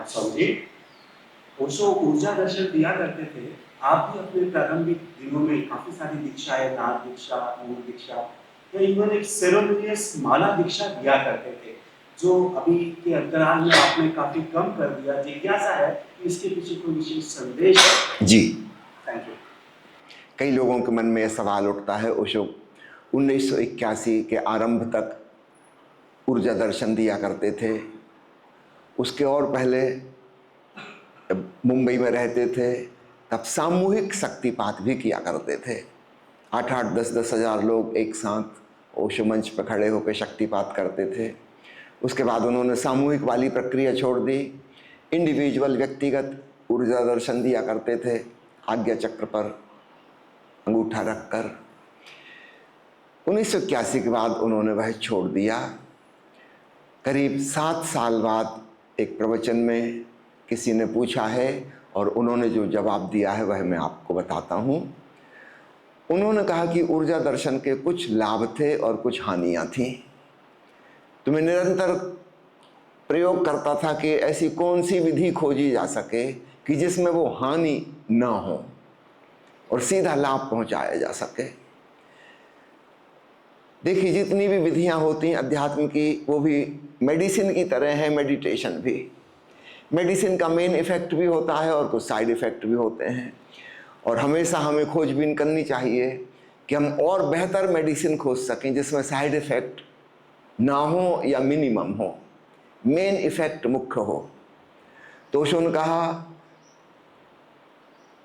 समझे। ओशो ऊर्जा दर्शन दिया करते थे। आप भी अपने प्रारंभिक दिनों में काफ़ी सारी दीक्षाएँ, नाद दीक्षा, मूल दीक्षा या इवन एक सेरेमोनियस माला दीक्षा दिया करते थे, जो अभी के अंतराल में आपने काफ़ी कम कर दिया। जिज्ञासा है कि इसके पीछे कोई विशेष संदेश है? जी, थैंक यू। कई लोगों के मन में यह सवाल उठता है। ओशो 1981 के आरंभ तक ऊर्जा दर्शन दिया करते थे। उसके और पहले जब मुंबई में रहते थे तब सामूहिक शक्तिपात भी किया करते थे। 8-8, 10-10 हज़ार लोग एक साथ ओशो मंच पर खड़े होकर शक्तिपात करते थे। उसके बाद उन्होंने सामूहिक वाली प्रक्रिया छोड़ दी। इंडिविजुअल, व्यक्तिगत ऊर्जा दर्शन दिया करते थे, आज्ञा चक्र पर अंगूठा रखकर। 1981 के बाद उन्होंने वह छोड़ दिया। करीब 7 साल बाद एक प्रवचन में किसी ने पूछा है और उन्होंने जो जवाब दिया है वह मैं आपको बताता हूँ। उन्होंने कहा कि ऊर्जा दर्शन के कुछ लाभ थे और कुछ हानियाँ थीं। तो मैं निरंतर प्रयोग करता था कि ऐसी कौन सी विधि खोजी जा सके कि जिसमें वो हानि ना हो और सीधा लाभ पहुंचाया जा सके। देखिए, जितनी भी विधियां होती हैं अध्यात्म की, वो भी मेडिसिन की तरह है। मेडिटेशन भी, मेडिसिन का मेन इफेक्ट भी होता है और कुछ साइड इफेक्ट भी होते हैं। और हमेशा हमें खोजबीन करनी चाहिए कि हम और बेहतर मेडिसिन खोज सकें जिसमें साइड इफेक्ट ना हो या मिनिमम हो, मेन इफेक्ट मुख्य हो। तो ओशो ने कहा,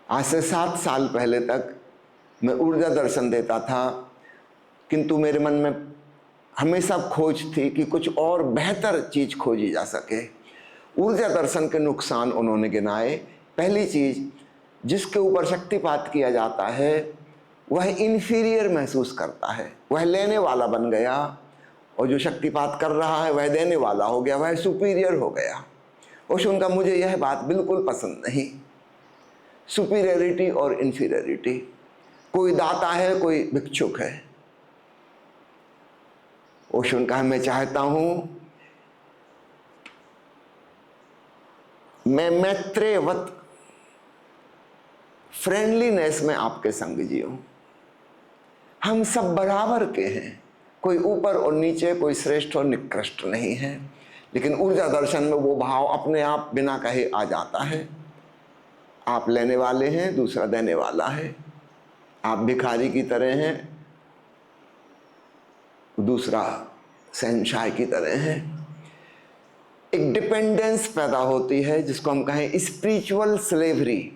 आज से 7 साल पहले तक मैं ऊर्जा दर्शन देता था, किंतु मेरे मन में हमेशा खोज थी कि कुछ और बेहतर चीज खोजी जा सके। ऊर्जा दर्शन के नुकसान उन्होंने गिनाए। पहली चीज, जिसके ऊपर शक्तिपात किया जाता है वह इन्फीरियर महसूस करता है, वह लेने वाला बन गया, और जो शक्तिपात कर रहा है वह देने वाला हो गया, वह सुपीरियर हो गया। ओशो उनका, मुझे यह बात बिल्कुल पसंद नहीं, सुपीरियरिटी और इन्फीरियरिटी। कोई दाता है, कोई भिक्षुक है। ओशो ने कहा, मैं चाहता हूं मैं मैत्रेयवत फ्रेंडलीनेस में आपके संग जीऊं। हम सब बराबर के हैं, कोई ऊपर और नीचे, कोई श्रेष्ठ और निकृष्ट नहीं है। लेकिन ऊर्जा दर्शन में वो भाव अपने आप बिना कहे आ जाता है। आप लेने वाले हैं, दूसरा देने वाला है। आप भिखारी की तरह हैं, दूसरा शहंशाह की तरह है। एक डिपेंडेंस पैदा होती है जिसको हम कहें स्पिरिचुअल स्लेवरी,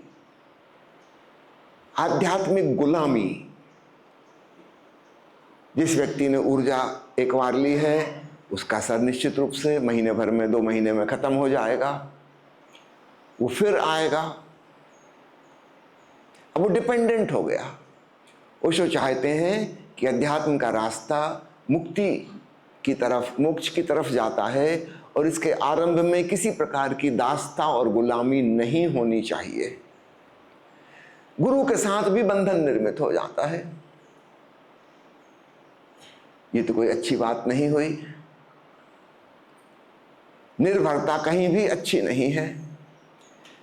आध्यात्मिक गुलामी। जिस व्यक्ति ने ऊर्जा एक बार ली है उसका असर निश्चित रूप से महीने भर में, 2 महीने में खत्म हो जाएगा, वो फिर आएगा। अब वो डिपेंडेंट हो गया। ओशो चाहते हैं कि अध्यात्म का रास्ता मुक्ति की तरफ, मोक्ष की तरफ जाता है, और इसके आरंभ में किसी प्रकार की दासता और गुलामी नहीं होनी चाहिए। गुरु के साथ भी बंधन निर्मित हो जाता है। ये तो कोई अच्छी बात नहीं हुई। निर्भरता कहीं भी अच्छी नहीं है।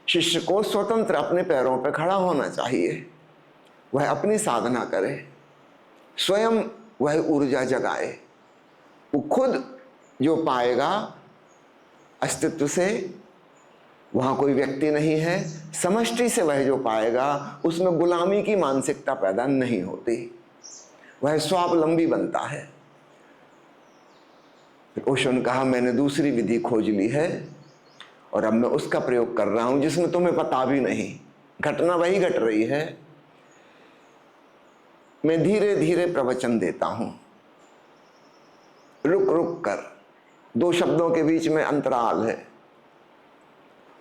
शिष्य को स्वतंत्र अपने पैरों पर खड़ा होना चाहिए। वह अपनी साधना करे, स्वयं वह ऊर्जा जगाए। वो खुद जो पाएगा अस्तित्व से, वहां कोई व्यक्ति नहीं है, समष्टि से वह जो पाएगा उसमें गुलामी की मानसिकता पैदा नहीं होती, वह स्वावलंबी बनता है। ओशो ने कहा, मैंने दूसरी विधि खोज ली है और अब मैं उसका प्रयोग कर रहा हूं जिसमें तुम्हें पता भी नहीं, घटना वही घट रही है। मैं धीरे धीरे प्रवचन देता हूं, रुक रुक कर। 2 शब्दों के बीच में अंतराल है,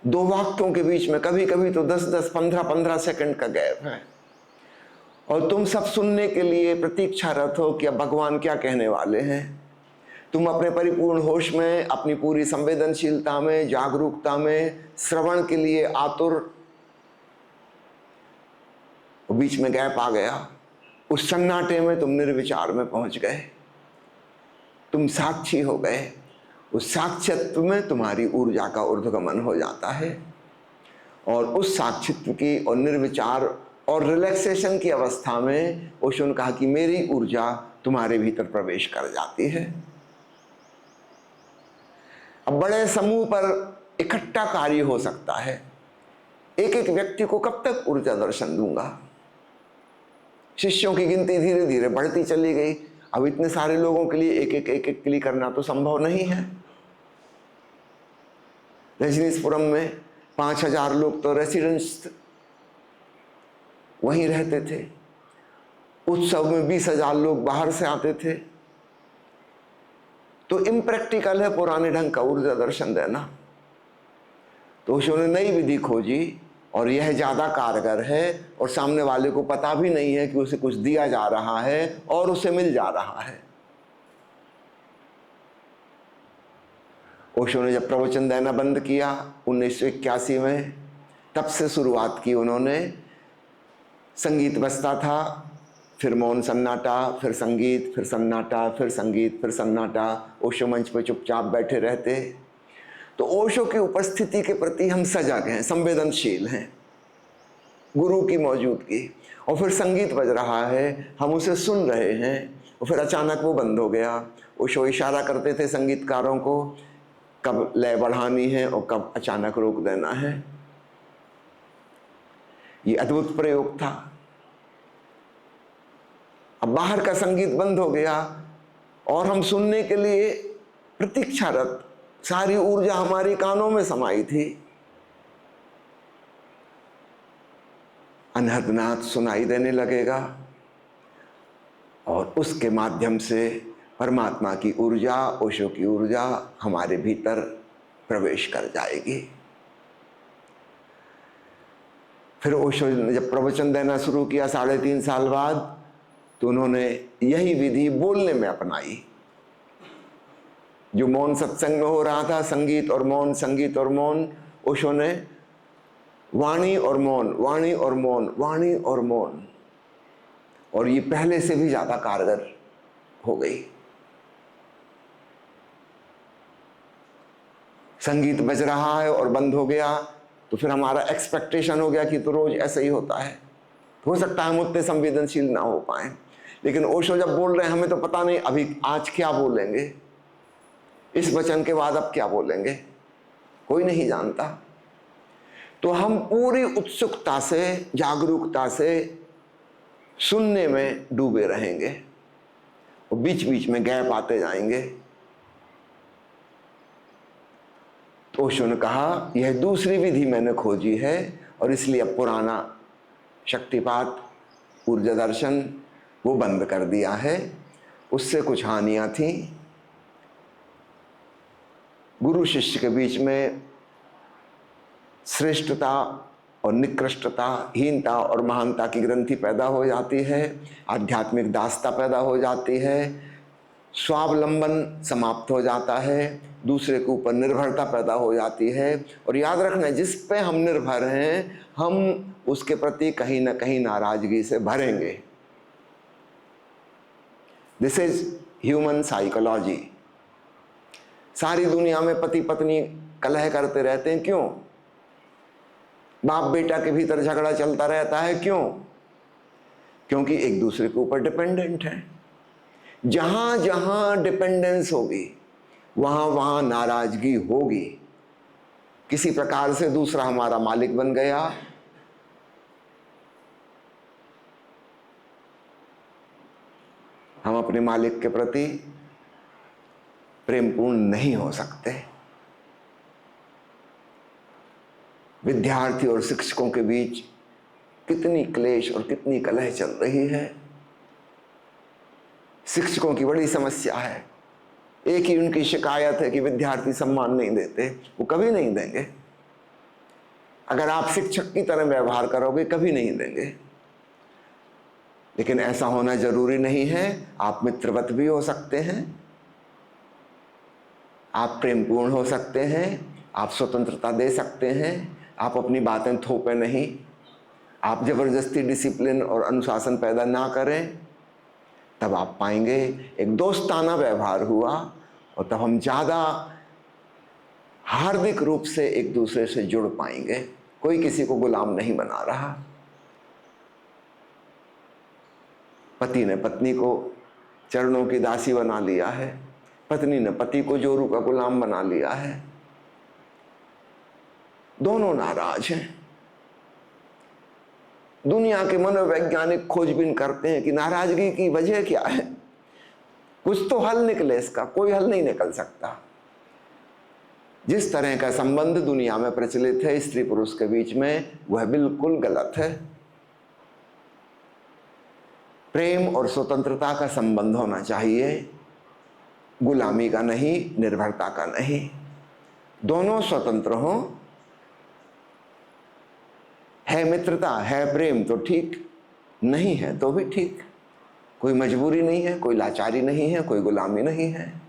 2 वाक्यों के बीच में कभी कभी तो 10-10, 15-15 सेकंड का गैप है, और तुम सब सुनने के लिए प्रतीक्षारत हो कि अब भगवान क्या कहने वाले हैं। तुम अपने परिपूर्ण होश में, अपनी पूरी संवेदनशीलता में, जागरूकता में श्रवण के लिए आतुर। बीच में गैप आ गया, उस सन्नाटे में तुम निर्विचार में पहुंच गए, तुम साक्षी हो गए। उस साक्षित्व में तुम्हारी ऊर्जा का ऊर्ध्वगमन हो जाता है, और उस साक्षित्व की और निर्विचार और रिलैक्सेशन की अवस्था में ओशो ने कहा कि मेरी ऊर्जा तुम्हारे भीतर प्रवेश कर जाती है। अब बड़े समूह पर इकट्ठा कार्य हो सकता है, एक एक व्यक्ति को कब तक ऊर्जा दर्शन दूंगा? शिष्यों की गिनती धीरे धीरे बढ़ती चली गई। अब इतने सारे लोगों के लिए एक एक के लिए करना तो संभव नहीं है। रजनीशपुरम में 5000 लोग तो रेसिडेंट्स वहीं रहते थे। उत्सव में 20,000 लोग बाहर से आते थे। तो इम्प्रैक्टिकल है पुराने ढंग का ऊर्जा दर्शन देना। तो उन्होंने नई विधि खोजी और यह ज़्यादा कारगर है, और सामने वाले को पता भी नहीं है कि उसे कुछ दिया जा रहा है और उसे मिल जा रहा है। ओशो ने जब प्रवचन देना बंद किया 1981 में, तब से शुरुआत की उन्होंने। संगीत बजता था, फिर मौन सन्नाटा, फिर संगीत, फिर सन्नाटा, फिर संगीत, फिर सन्नाटा। ओशो मंच पर चुपचाप बैठे रहते। तो ओशो की उपस्थिति के प्रति हम सजग हैं, संवेदनशील हैं, गुरु की मौजूदगी। और फिर संगीत बज रहा है, हम उसे सुन रहे हैं, और फिर अचानक वो बंद हो गया। ओशो इशारा करते थे संगीतकारों को, कब लय बढ़ानी है और कब अचानक रोक देना है। ये अद्भुत प्रयोग था। अब बाहर का संगीत बंद हो गया और हम सुनने के लिए प्रतीक्षारत। सारी ऊर्जा हमारी कानों में समाई थी। अनहदनाद सुनाई देने लगेगा और उसके माध्यम से परमात्मा की ऊर्जा, ओशो की ऊर्जा हमारे भीतर प्रवेश कर जाएगी। फिर ओशो ने जब प्रवचन देना शुरू किया 3.5 साल बाद, तो उन्होंने यही विधि बोलने में अपनाई। जो मौन सत्संग में हो रहा था, संगीत और मौन, संगीत और मौन, ओशो ने वाणी और मौन, वाणी और मौन, वाणी और मौन, और ये पहले से भी ज्यादा कारगर हो गई। संगीत बज रहा है और बंद हो गया, तो फिर हमारा एक्सपेक्टेशन हो गया कि तो रोज ऐसा ही होता है। हो सकता है हम उतने संवेदनशील ना हो पाए, लेकिन ओशो जब बोल रहे हैं हमें तो पता नहीं अभी आज क्या बोलेंगे, इस वचन के बाद अब क्या बोलेंगे, कोई नहीं जानता। तो हम पूरी उत्सुकता से, जागरूकता से सुनने में डूबे रहेंगे और बीच बीच में गैप आते जाएंगे। तो ओशो ने कहा यह दूसरी विधि मैंने खोजी है, और इसलिए अब पुराना शक्तिपात, ऊर्जा दर्शन वो बंद कर दिया है। उससे कुछ हानियां थी। गुरु शिष्य के बीच में श्रेष्ठता और निकृष्टता, हीनता और महानता की ग्रंथि पैदा हो जाती है, आध्यात्मिक दासता पैदा हो जाती है, स्वावलंबन समाप्त हो जाता है, दूसरे के ऊपर निर्भरता पैदा हो जाती है। और याद रखना, जिस पे हम निर्भर हैं हम उसके प्रति कहीं ना कहीं नाराजगी से भरेंगे। This is human psychology. सारी दुनिया में पति पत्नी कलह करते रहते हैं, क्यों? बाप बेटा के भीतर झगड़ा चलता रहता है, क्यों? क्योंकि एक दूसरे के ऊपर डिपेंडेंट है। जहां जहां डिपेंडेंस होगी वहां वहां नाराजगी होगी। किसी प्रकार से दूसरा हमारा मालिक बन गया, हम अपने मालिक के प्रति प्रेमपूर्ण नहीं हो सकते। विद्यार्थी और शिक्षकों के बीच कितनी क्लेश और कितनी कलह चल रही है। शिक्षकों की बड़ी समस्या है। एक ही उनकी शिकायत है कि विद्यार्थी सम्मान नहीं देते। वो कभी नहीं देंगे। अगर आप शिक्षक की तरह व्यवहार करोगे कभी नहीं देंगे। लेकिन ऐसा होना जरूरी नहीं है। आप मित्रवत भी हो सकते हैं, आप प्रेमपूर्ण हो सकते हैं, आप स्वतंत्रता दे सकते हैं, आप अपनी बातें थोपे नहीं, आप जबरदस्ती डिसिप्लिन और अनुशासन पैदा ना करें। तब आप पाएंगे एक दोस्ताना व्यवहार हुआ, और तब हम ज़्यादा हार्दिक रूप से एक दूसरे से जुड़ पाएंगे। कोई किसी को गुलाम नहीं बना रहा। पति ने पत्नी को चरणों की दासी बना लिया है, पत्नी ने पति को जोरू का गुलाम बना लिया है। दोनों नाराज हैं। दुनिया के मनोवैज्ञानिक खोजबीन करते हैं कि नाराजगी की वजह क्या है। कुछ तो हल निकले इसका, कोई हल नहीं निकल सकता। जिस तरह का संबंध दुनिया में प्रचलित है स्त्री पुरुष के बीच में, वह बिल्कुल गलत है। प्रेम और स्वतंत्रता का संबंध होना चाहिए, गुलामी का नहीं, निर्भरता का नहीं। दोनों स्वतंत्र हों। है मित्रता, है प्रेम तो ठीक, नहीं है तो भी ठीक। कोई मजबूरी नहीं है, कोई लाचारी नहीं है, कोई गुलामी नहीं है।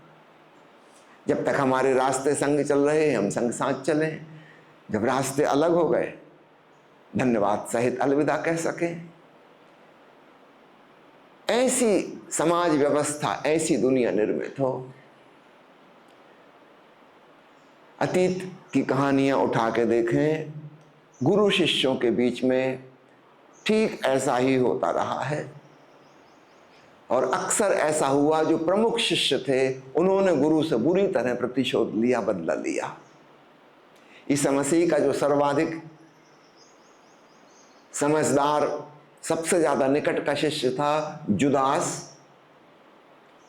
जब तक हमारे रास्ते संग चल रहे हैं, हम संग साथ चलें। जब रास्ते अलग हो गए, धन्यवाद सहित अलविदा कह सकें। ऐसी समाज व्यवस्था, ऐसी दुनिया निर्मित हो। अतीत की कहानियां उठा के देखें, गुरु शिष्यों के बीच में ठीक ऐसा ही होता रहा है। और अक्सर ऐसा हुआ, जो प्रमुख शिष्य थे उन्होंने गुरु से बुरी तरह प्रतिशोध लिया, बदला लिया। ईसा मसीह का जो सर्वाधिक समझदार, सबसे ज्यादा निकट का शिष्य था जुदास,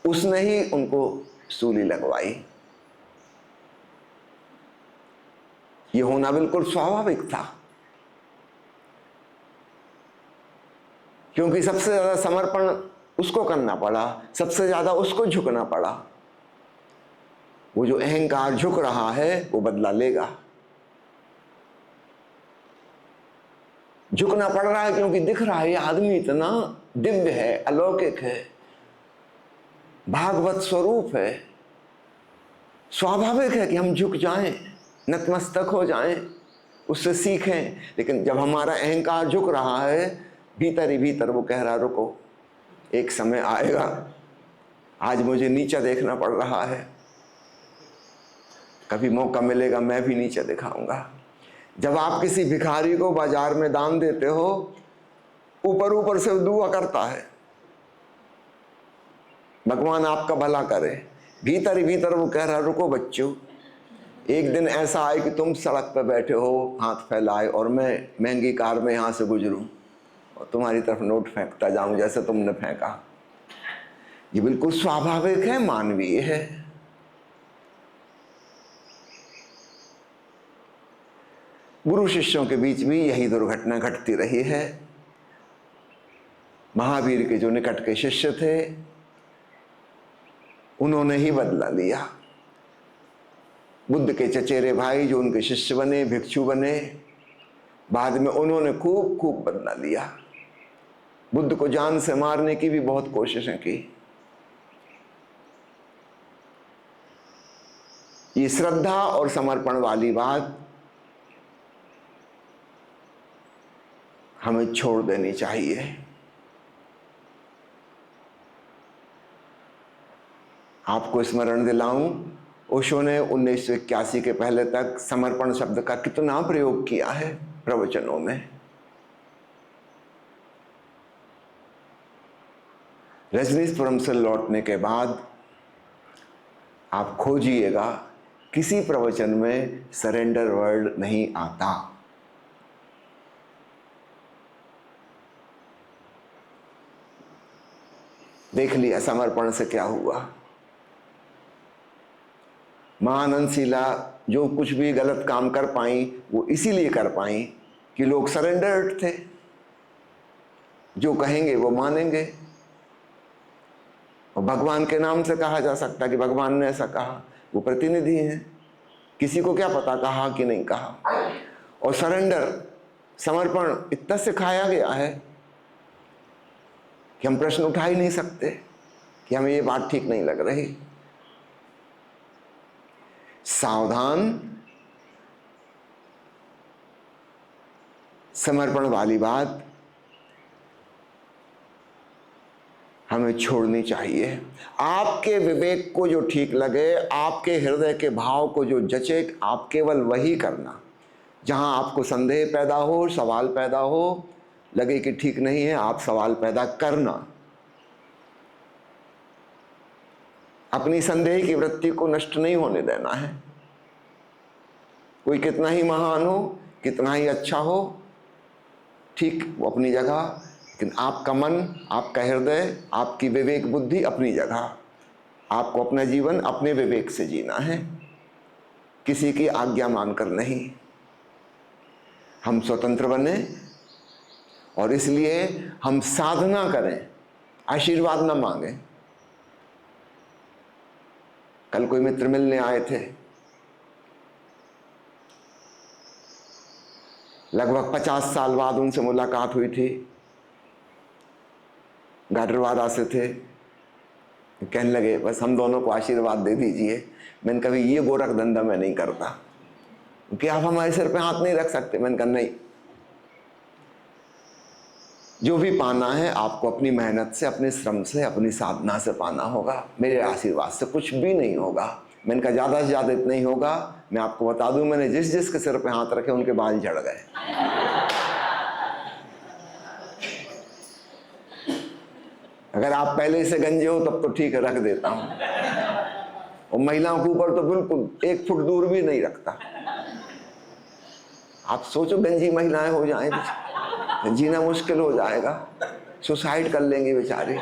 उसने ही उनको सूली लगवाई। यह होना बिल्कुल स्वाभाविक था, क्योंकि सबसे ज्यादा समर्पण उसको करना पड़ा, सबसे ज्यादा उसको झुकना पड़ा। वो जो अहंकार झुक रहा है वो बदला लेगा। झुकना पड़ रहा है क्योंकि दिख रहा है ये आदमी इतना दिव्य है, अलौकिक है, भागवत स्वरूप है। स्वाभाविक है कि हम झुक जाएं, नतमस्तक हो जाएं, उससे सीखें। लेकिन जब हमारा अहंकार झुक रहा है, भीतर ही भीतर वो कह रहा रुको, एक समय आएगा, आज मुझे नीचा देखना पड़ रहा है, कभी मौका मिलेगा मैं भी नीचा दिखाऊंगा। जब आप किसी भिखारी को बाजार में दान देते हो, ऊपर ऊपर से दुआ करता है भगवान आपका भला करे, भीतर ही भीतर वो कह रहा रुको बच्चों, एक दिन ऐसा आए कि तुम सड़क पर बैठे हो हाथ फैलाए और मैं महंगी कार में यहां से गुजरूं और तुम्हारी तरफ नोट फेंकता जाऊं जैसे तुमने फेंका। ये बिल्कुल स्वाभाविक है, मानवीय है। गुरु शिष्यों के बीच भी यही दुर्घटना घटती रही है। महावीर के जो निकट के शिष्य थे उन्होंने ही बदला लिया। बुद्ध के चचेरे भाई जो उनके शिष्य बने, भिक्षु बने, बाद में उन्होंने खूब खूब बदला लिया। बुद्ध को जान से मारने की भी बहुत कोशिशें की। ये श्रद्धा और समर्पण वाली बात हमें छोड़ देनी चाहिए। आपको स्मरण दिलाऊं, ओशो ने 1981 के पहले तक समर्पण शब्द का कितना प्रयोग किया है प्रवचनों में। रजनीशपुरम से लौटने के बाद आप खोजिएगा, किसी प्रवचन में सरेंडर वर्ड नहीं आता। देख लिया समर्पण से क्या हुआ। मां आनंदशीला जो कुछ भी गलत काम कर पाई वो इसीलिए कर पाई कि लोग सरेंडर्ड थे, जो कहेंगे वो मानेंगे। और भगवान के नाम से कहा जा सकता कि भगवान ने ऐसा कहा, वो प्रतिनिधि हैं, किसी को क्या पता कहा कि नहीं कहा। और सरेंडर, समर्पण इतना सिखाया गया है कि हम प्रश्न उठा ही नहीं सकते कि हमें ये बात ठीक नहीं लग रही। सावधान, समर्पण वाली बात हमें छोड़नी चाहिए। आपके विवेक को जो ठीक लगे, आपके हृदय के भाव को जो जचे, आप केवल वही करना। जहां आपको संदेह पैदा हो, सवाल पैदा हो, लगे कि ठीक नहीं है, आप सवाल पैदा करना। अपनी संदेह की वृत्ति को नष्ट नहीं होने देना है। कोई कितना ही महान हो, कितना ही अच्छा हो, ठीक वो अपनी जगह, लेकिन आपका मन, आपका हृदय, आपकी विवेक बुद्धि अपनी जगह। आपको अपना जीवन अपने विवेक से जीना है, किसी की आज्ञा मानकर नहीं। हम स्वतंत्र बने और इसलिए हम साधना करें, आशीर्वाद न मांगे। कल कोई मित्र मिलने आए थे, लगभग 50 साल बाद उनसे मुलाकात हुई थी। गाडरवादा से थे। कहने लगे बस हम दोनों को आशीर्वाद दे दीजिए। मैंने कभी ये गोरख धंधा मैं नहीं करता, क्योंकि आप हमारे सिर पे हाथ नहीं रख सकते। मैंने कहा नहीं, जो भी पाना है आपको अपनी मेहनत से, अपने श्रम से, अपनी साधना से पाना होगा। मेरे आशीर्वाद से कुछ भी नहीं होगा। मैंने कहा ज़्यादा से ज़्यादा इतना ही होगा। मैं आपको बता दूं, मैंने जिस जिस के सिर पे हाथ रखे उनके बाल झड़ गए। अगर आप पहले से गंजे हो तब तो ठीक है, रख देता हूं। और महिलाओं के ऊपर तो बिल्कुल 1 फुट दूर भी नहीं रखता। आप सोचो गंजी महिलाएं हो जाएं, जीना मुश्किल हो जाएगा, सुसाइड कर लेंगे बेचारे।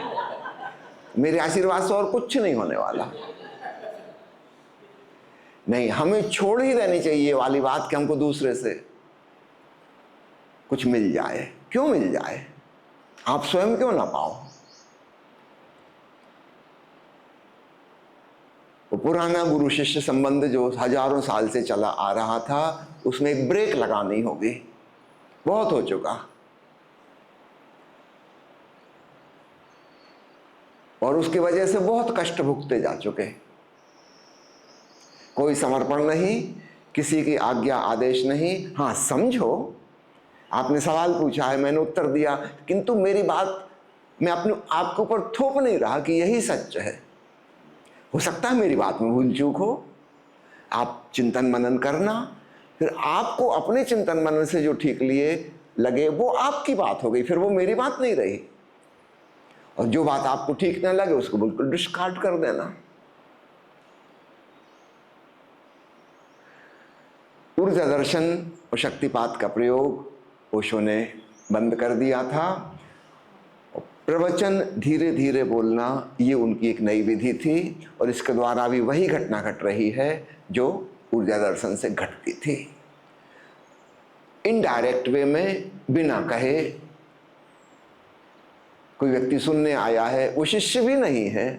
मेरे आशीर्वाद से और कुछ नहीं होने वाला। नहीं, हमें छोड़ ही देनी चाहिए ये वाली बात कि हमको दूसरे से कुछ मिल जाए। क्यों मिल जाए? आप स्वयं क्यों ना पाओ? वो पुराना गुरु शिष्य संबंध जो हजारों साल से चला आ रहा था, उसमें एक ब्रेक लगानी होगी। बहुत हो चुका और उसकी वजह से बहुत कष्ट भुगते जा चुके। कोई समर्पण नहीं, किसी की आज्ञा आदेश नहीं। हाँ समझो, आपने सवाल पूछा है, मैंने उत्तर दिया, किंतु मेरी बात मैं अपने आपके ऊपर थोप नहीं रहा कि यही सच है। हो सकता है मेरी बात में भूल चूक हो। आप चिंतन मनन करना, फिर आपको अपने चिंतन मनन से जो ठीक लिए लगे वो आपकी बात हो गई, फिर वो मेरी बात नहीं रही। और जो बात आपको ठीक न लगे उसको बिल्कुल डिस्कार्ड कर देना। ऊर्जा दर्शन और शक्तिपात का प्रयोग ओशो ने बंद कर दिया था। प्रवचन धीरे धीरे बोलना ये उनकी एक नई विधि थी, और इसके द्वारा भी वही घटना घट रही है जो ऊर्जा दर्शन से घटती थी। इनडायरेक्ट वे में, बिना कहे, कोई व्यक्ति सुनने आया है, वो शिष्य भी नहीं है,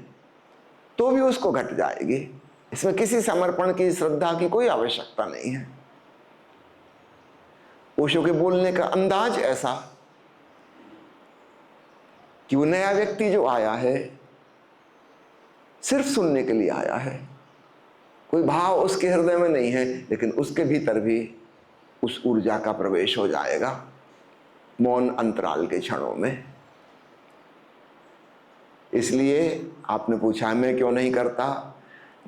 तो भी उसको घट जाएगी। इसमें किसी समर्पण की, श्रद्धा की कोई आवश्यकता नहीं है। ओशो के बोलने का अंदाज ऐसा कि वो नया व्यक्ति जो आया है सिर्फ सुनने के लिए आया है, कोई भाव उसके हृदय में नहीं है, लेकिन उसके भीतर भी उस ऊर्जा का प्रवेश हो जाएगा मौन अंतराल के क्षणों में। इसलिए आपने पूछा मैं क्यों नहीं करता।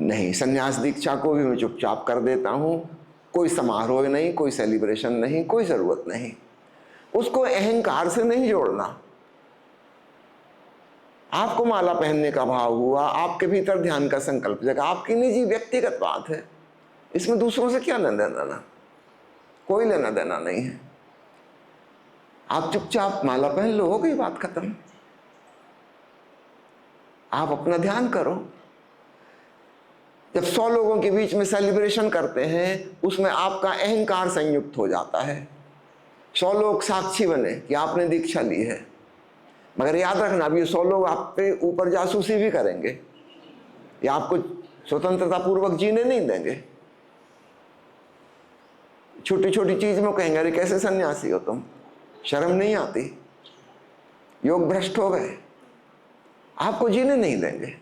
नहीं, संन्यास दीक्षा को भी मैं चुपचाप कर देता हूं। कोई समारोह नहीं, कोई सेलिब्रेशन नहीं, कोई जरूरत नहीं। उसको अहंकार से नहीं जोड़ना। आपको माला पहनने का भाव हुआ, आपके भीतर ध्यान का संकल्प जगा, आपकी निजी व्यक्तिगत बात है, इसमें दूसरों से क्या लेना देना? कोई लेना देना नहीं है। आप चुपचाप माला पहन लो, हो गई बात खत्म। आप अपना ध्यान करो। जब 100 लोगों के बीच में सेलिब्रेशन करते हैं, उसमें आपका अहंकार संयुक्त हो जाता है। 100 लोग साक्षी बने कि आपने दीक्षा ली है, मगर याद रखना अभी 100 लोग आप पे ऊपर जासूसी भी करेंगे या आपको स्वतंत्रता पूर्वक जीने नहीं देंगे। छोटी छोटी चीज में कहेंगे अरे कैसे सन्यासी हो तुम, शर्म नहीं आती, योग भ्रष्ट हो गए, आपको जीने नहीं देंगे।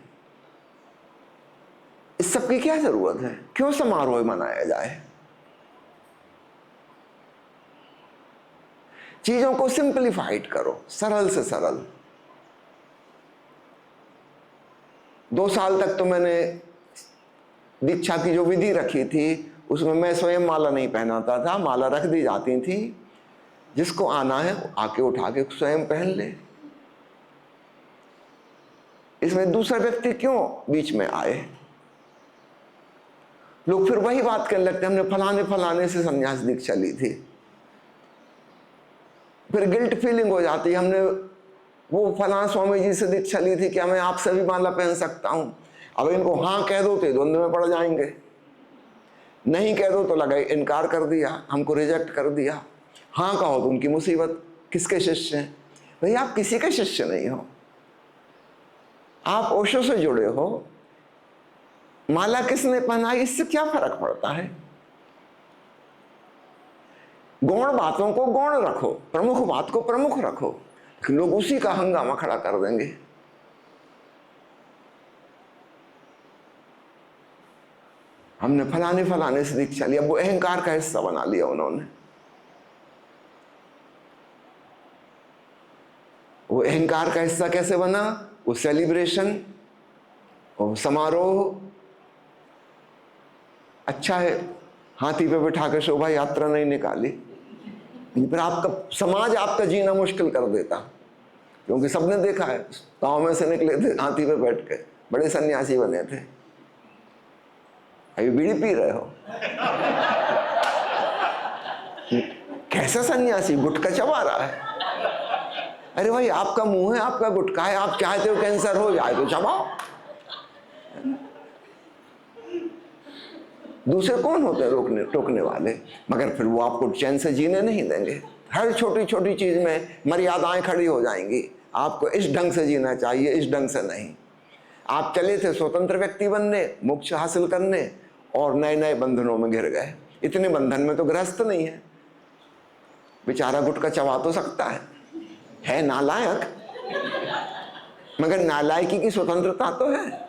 इस सब की क्या जरूरत है? क्यों समारोह मनाया जाए? चीजों को सिंपलीफाइड करो, सरल से सरल। 2 साल तक तो मैंने दीक्षा की जो विधि रखी थी उसमें मैं स्वयं माला नहीं पहनाता था, माला रख दी जाती थी, जिसको आना है आके उठा के स्वयं पहन ले। इसमें दूसरा व्यक्ति क्यों बीच में आए? लोग फिर वही बात करने लगते, हमने फलाने फलाने से संन्यास दीक्षा ली थी। फिर गिल्ट फीलिंग हो जाती है, हमने वो फलां स्वामी जी से दीक्षा ली थी, क्या मैं आपसे भी माला पहन सकता हूं? अब इनको हाँ कह दो तो द्वंद्व में पड़ जाएंगे, नहीं कह दो तो लगा इनकार कर दिया, हमको रिजेक्ट कर दिया, हाँ कहो तो उनकी मुसीबत। किसके शिष्य हैं भाई? आप किसी के शिष्य नहीं हो, आप ओशो से जुड़े हो। माला किसने पहनाई इससे क्या फर्क पड़ता है? गौण बातों को गौण रखो, प्रमुख बात को प्रमुख रखो। लोग उसी का हंगामा खड़ा कर देंगे। हमने फलाने फलाने से दीक्षा लिया, वो अहंकार का हिस्सा बना लिया उन्होंने। वो अहंकार का हिस्सा कैसे बना? वो सेलिब्रेशन, वो समारोह अच्छा है, हाथी पे बिठा के शोभा यात्रा नहीं निकाली, फिर आपका समाज आपका जीना मुश्किल कर देता, क्योंकि सबने देखा है गांव में से निकले थे हाथी पे बैठ के, बड़े सन्यासी बने थे। अभी बीड़ी पी रहे हो? कैसा सन्यासी? गुटखा चबा रहा है। अरे भाई आपका मुंह है, आपका गुटखा है, आप चाहते हो कैंसर हो जाए तो चबाओ। दूसरे कौन होते हैं रोकने टोकने वाले? मगर फिर वो आपको चैन से जीने नहीं देंगे। हर छोटी छोटी चीज में मर्यादाएं खड़ी हो जाएंगी। आपको इस ढंग से जीना चाहिए, इस ढंग से नहीं। आप चले थे स्वतंत्र व्यक्ति बनने, मोक्ष हासिल करने, और नए नए बंधनों में घिर गए। इतने बंधन में तो गृहस्थ नहीं है, बेचारा गुटखा चबा तो सकता है नालायक, मगर नालायकी की स्वतंत्रता तो है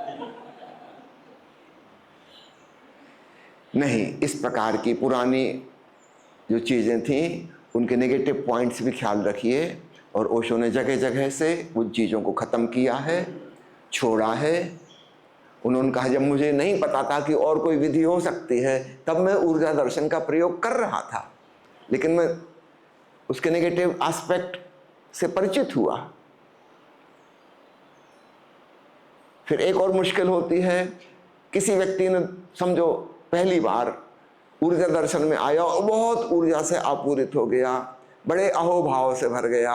नहीं। इस प्रकार की पुरानी जो चीजें थी उनके नेगेटिव पॉइंट्स भी ख्याल रखिए, और ओशो ने जगह जगह से उन चीजों को खत्म किया है, छोड़ा है। उन्होंने कहा जब मुझे नहीं पता था कि और कोई विधि हो सकती है, तब मैं ऊर्जा दर्शन का प्रयोग कर रहा था, लेकिन मैं उसके नेगेटिव एस्पेक्ट से परिचित हुआ। फिर एक और मुश्किल होती है, किसी व्यक्ति ने समझो पहली बार ऊर्जा दर्शन में आया और बहुत ऊर्जा से आपूरित हो गया, बड़े अहोभाव से भर गया।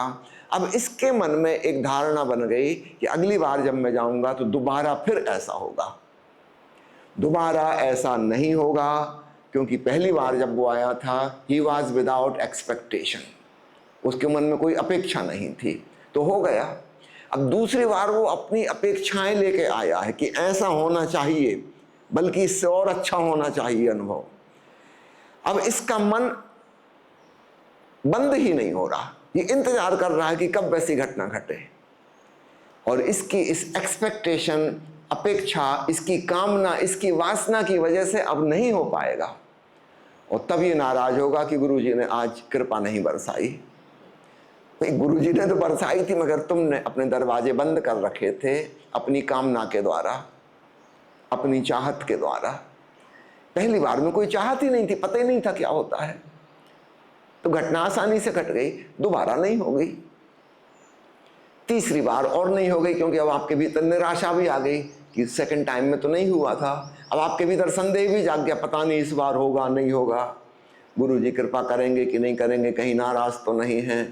अब इसके मन में एक धारणा बन गई कि अगली बार जब मैं जाऊंगा तो दोबारा फिर ऐसा होगा। दोबारा ऐसा नहीं होगा, क्योंकि पहली बार जब वो आया था ही वॉज विदाउट एक्सपेक्टेशन, उसके मन में कोई अपेक्षा नहीं थी, तो हो गया। अब दूसरी बार वो अपनी अपेक्षाएं लेके आया है कि ऐसा होना चाहिए, बल्कि इससे और अच्छा होना चाहिए अनुभव। अब इसका मन बंद ही नहीं हो रहा, ये इंतजार कर रहा है कि कब वैसी घटना घटे, और इसकी इस एक्सपेक्टेशन, अपेक्षा, इसकी कामना, इसकी वासना की वजह से अब नहीं हो पाएगा, और तब ये नाराज होगा कि गुरुजी ने आज कृपा नहीं बरसाई। भाई गुरुजी ने तो बरसाई थी, मगर तुमने अपने दरवाजे बंद कर रखे थे अपनी कामना के द्वारा, अपनी चाहत के द्वारा। पहली बार में कोई चाहत ही नहीं थी, पता ही नहीं था क्या होता है, तो घटना आसानी से घट गई, दोबारा नहीं हो गई। तीसरी बार और नहीं हो गई, क्योंकि अब आपके भीतर निराशा भी आ गई कि सेकंड टाइम में तो नहीं हुआ था। अब आपके भीतर संदेह भी जाग गया, पता नहीं इस बार होगा नहीं होगा, गुरुजी कृपा करेंगे कि नहीं करेंगे, कहीं नाराज तो नहीं है।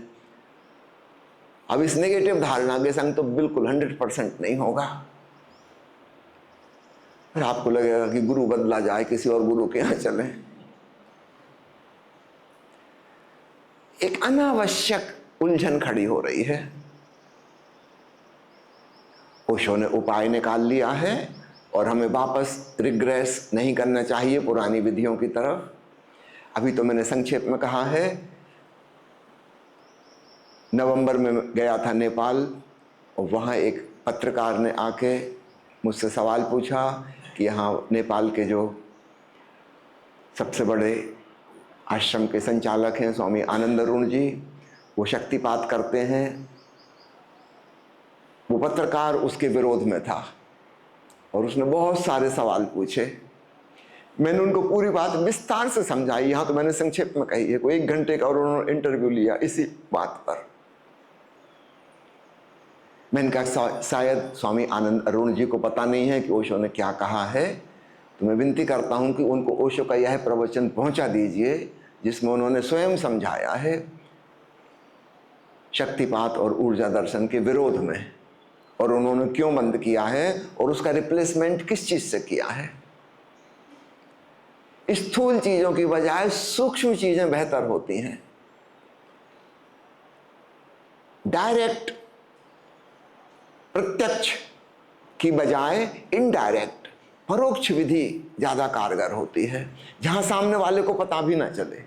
अब इस नेगेटिव धारणा के संग तो बिल्कुल 100% नहीं होगा। फिर आपको लगेगा कि गुरु बदला जाए, किसी और गुरु के यहां चले। एक अनावश्यक उलझन खड़ी हो रही है। ओशो ने उपाय निकाल लिया है, और हमें वापस रिग्रेस नहीं करना चाहिए पुरानी विधियों की तरफ। अभी तो मैंने संक्षेप में कहा है। नवंबर में गया था नेपाल, और वहाँ एक पत्रकार ने आके मुझसे सवाल पूछा कि यहाँ नेपाल के जो सबसे बड़े आश्रम के संचालक हैं स्वामी आनंद अरुण जी, वो शक्तिपात करते हैं। वो पत्रकार उसके विरोध में था और उसने बहुत सारे सवाल पूछे। मैंने उनको पूरी बात विस्तार से समझाई, यहाँ तो मैंने संक्षेप में कही है। कोई 1 घंटे का उन्होंने इंटरव्यू लिया इसी बात पर। मैंने कहा शायद स्वामी आनंद अरुण जी को पता नहीं है कि ओशो ने क्या कहा है, तो मैं विनती करता हूं कि उनको ओशो का यह प्रवचन पहुंचा दीजिए जिसमें उन्होंने स्वयं समझाया है शक्तिपात और ऊर्जा दर्शन के विरोध में, और उन्होंने क्यों बंद किया है और उसका रिप्लेसमेंट किस चीज से किया है। स्थूल चीजों की बजाय सूक्ष्म चीजें बेहतर होती हैं। डायरेक्ट प्रत्यक्ष की बजाय इनडायरेक्ट परोक्ष विधि ज्यादा कारगर होती है, जहां सामने वाले को पता भी ना चले।